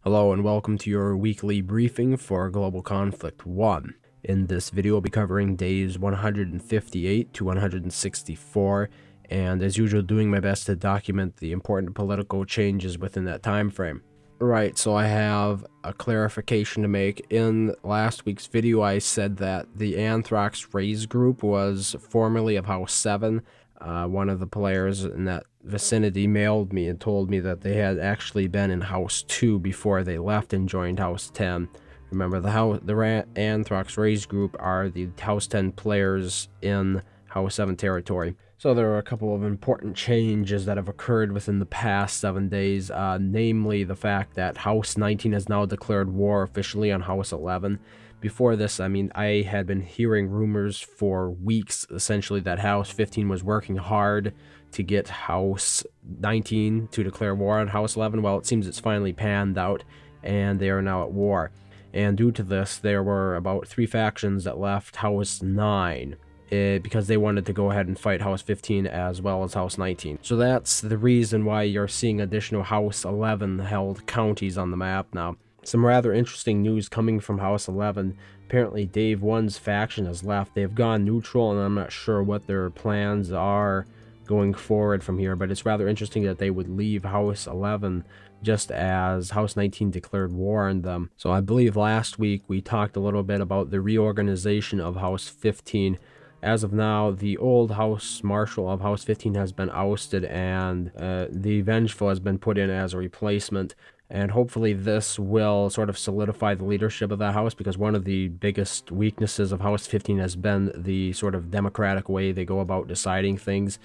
Hello and welcome to your weekly briefing for Global Conflict 1. In this video, I'll be covering days 158 to 164, and as usual, doing my best to document the important political changes within that time frame. Right, so I have a clarification to make. In last week's video, I said that the Anthrax Raise group was formerly of House 7. One of the players in that vicinity mailed me and told me that they had actually been in House 2 before they left and joined House 10. Remember, the Anthrax Raise group are the House 10 players in House 7 territory. So there are a couple of important changes that have occurred within the past 7 days, namely the fact that House 19 has now declared war officially on House 11. Before this, I had been hearing rumors for weeks, essentially, that House 15 was working hard to get House 19 to declare war on House 11. Well, it seems it's finally panned out, and they are now at war. And due to this, there were about 3 factions that left House 9. Because they wanted to go ahead and fight House 15 as well as House 19. So that's the reason why you're seeing additional House 11 held counties on the map now. Some rather interesting news coming from House 11. Apparently Dave 1's faction has left. They've gone neutral, and I'm not sure what their plans are going forward from here, but it's rather interesting that they would leave House 11 just as House 19 declared war on them. So I believe last week we talked a little bit about the reorganization of House 15. As of now, the old House Marshal of House 15 has been ousted, and the Vengeful has been put in as a replacement. And hopefully this will sort of solidify the leadership of that house, because one of the biggest weaknesses of House 15 has been the sort of democratic way they go about deciding things.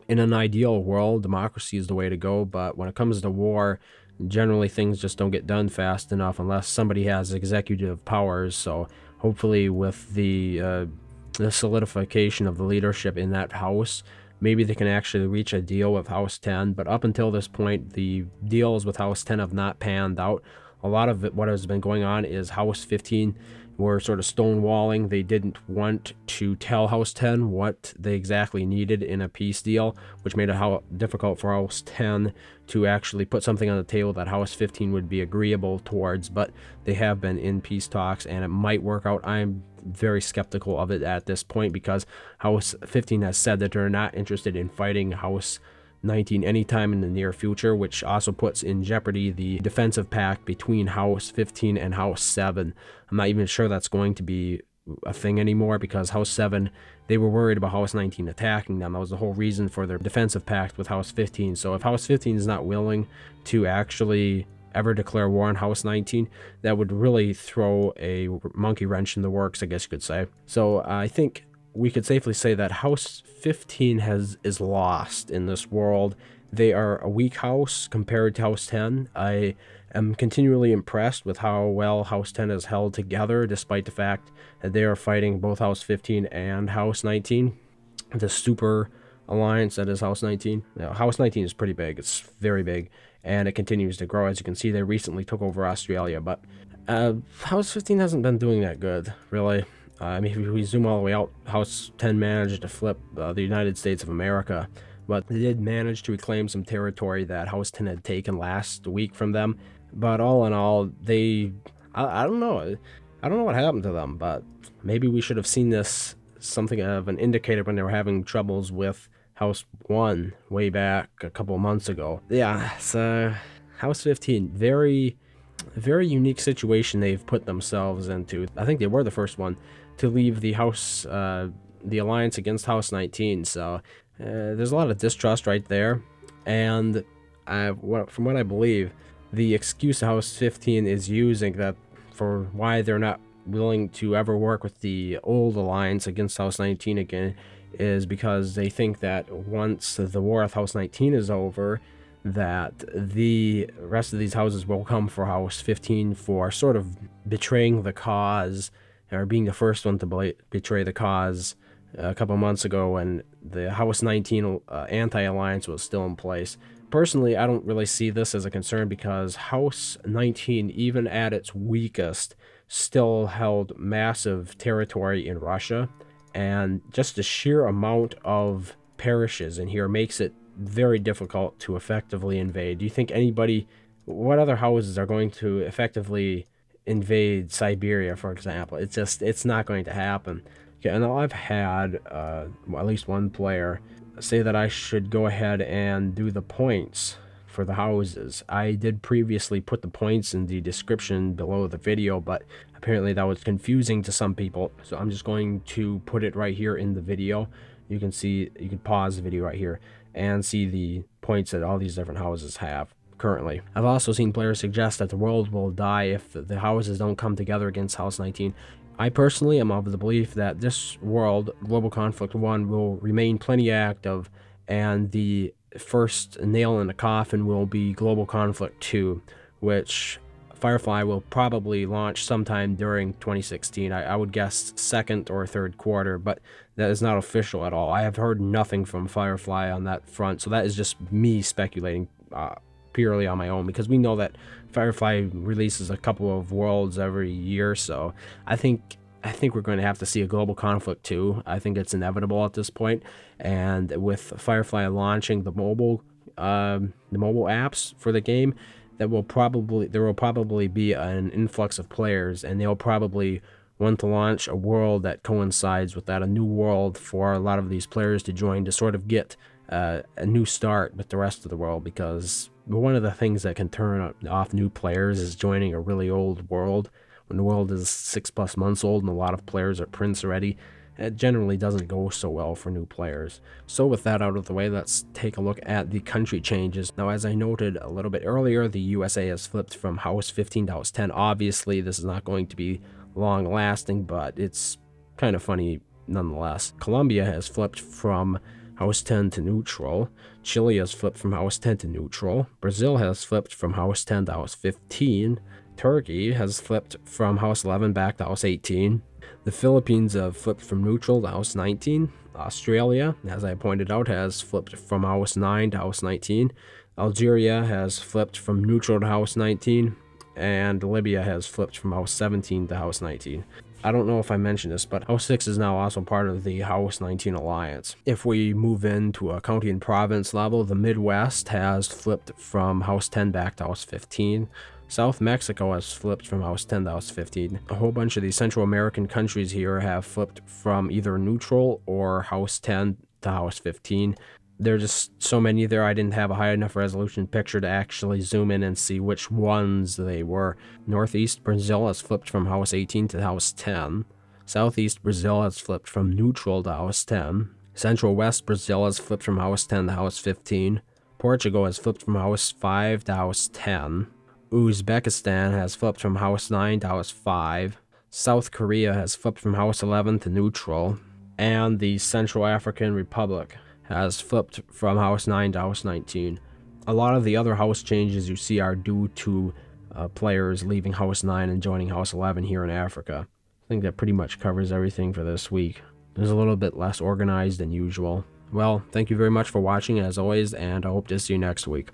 In an ideal world, democracy is the way to go, but when it comes to war, generally things just don't get done fast enough unless somebody has executive powers. So hopefully with the solidification of the leadership in that house, maybe they can actually reach a deal with House 10. But up until this point, the deals with House 10 have not panned out. A lot of it, what has been going on is House 15 were sort of stonewalling. They didn't want to tell House 10 what they exactly needed in a peace deal, which made it difficult for House 10 to actually put something on the table that House 15 would be agreeable towards. But they have been in peace talks, and it might work out. I'm very skeptical of it at this point, because House 15 has said that they're not interested in fighting House 19 anytime in the near future, which also puts in jeopardy the defensive pact between House 15 and House 7. I'm not even sure that's going to be a thing anymore, because House 7, they were worried about House 19 attacking them. That was the whole reason for their defensive pact with House 15. So if House 15 is not willing to actually ever declare war on House 19, that would really throw a monkey wrench in the works, I guess you could say. So I think we could safely say that House 15 is lost in this world. They are a weak house compared to House 10. I am continually impressed with how well House 10 is held together, despite the fact that they are fighting both House 15 and House 19. The super alliance that is House 19. Now, House 19 is pretty big. It's very big, and it continues to grow. As you can see, they recently took over Australia, but House 15 hasn't been doing that good, really. If we zoom all the way out, House 10 managed to flip the United States of America, but they did manage to reclaim some territory that House 10 had taken last week from them. But all in all, I don't know. I don't know what happened to them, but maybe we should have seen this something of an indicator when they were having troubles with House 1 way back a couple of months ago. Yeah, so House 15, very unique situation they've put themselves into. I think they were the first one to leave the house, the alliance against House 19. So there's a lot of distrust right there. And from what I believe, the excuse House 15 is using that for why they're not willing to ever work with the old alliance against House 19 again is because they think that once the war with House 19 is over, that the rest of these houses will come for House 15 for sort of betraying the cause, or being the first one to betray the cause a couple months ago when the House 19 anti-alliance was still in place. Personally, I don't really see this as a concern, because House 19, even at its weakest, still held massive territory in Russia, and just the sheer amount of parishes in here makes it very difficult to effectively invade. Do you think anybody what other houses are going to effectively invade Siberia, for example? It's not going to happen. Okay, and I've had at least one player say that I should go ahead and do the points for the houses. I did previously put the points in the description below the video, but apparently that was confusing to some people, so I'm just going to put it right here in the video. You can see, you can pause the video right here and see the points that all these different houses have currently. I've also seen players suggest that the world will die if the houses don't come together against House 19. I personally am of the belief that this world, Global Conflict 1, will remain plenty active, and the first nail in the coffin will be Global Conflict 2, which Firefly will probably launch sometime during 2016. I would guess second or third quarter, but that is not official at all. I have heard nothing from Firefly on that front, so that is just me speculating purely on my own, because we know that Firefly releases a couple of worlds every year, so I think we're going to have to see a Global Conflict 2. I think it's inevitable at this point, and with Firefly launching the mobile apps for the game, there will probably be an influx of players, and they'll probably want to launch a world that coincides with that, a new world for a lot of these players to join, to sort of get a new start with the rest of the world, because one of the things that can turn off new players is joining a really old world. When the world is 6+ months old and a lot of players are prince already, it generally doesn't go so well for new players. So with that out of the way, let's take a look at the country changes. Now, as I noted a little bit earlier, the USA has flipped from House 15 to House 10. Obviously, this is not going to be long lasting, but it's kind of funny nonetheless. Colombia has flipped from House 10 to neutral. Chile has flipped from House 10 to neutral. Brazil has flipped from House 10 to House 15. Turkey has flipped from House 11 back to House 18. The Philippines have flipped from neutral to House 19. Australia, as I pointed out, has flipped from House 9 to House 19. Algeria has flipped from neutral to House 19. And Libya has flipped from House 17 to House 19. I don't know if I mentioned this, but House 6 is now also part of the House 19 alliance. If we move into a county and province level, the Midwest has flipped from House 10 back to House 15. South Mexico has flipped from House 10 to House 15. A whole bunch of these Central American countries here have flipped from either neutral or House 10 to House 15. There are just so many there, I didn't have a high enough resolution picture to actually zoom in and see which ones they were. Northeast Brazil has flipped from House 18 to House 10. Southeast Brazil has flipped from neutral to House 10. Central West Brazil has flipped from House 10 to House 15. Portugal has flipped from House 5 to House 10. Uzbekistan has flipped from House 9 to House 5. South Korea has flipped from House 11 to neutral. And the Central African Republic has flipped from House 9 to House 19. A lot of the other house changes you see are due to players leaving House 9 and joining House 11 here in Africa. I think that pretty much covers everything for this week. It was a little bit less organized than usual. Well, thank you very much for watching as always, and I hope to see you next week.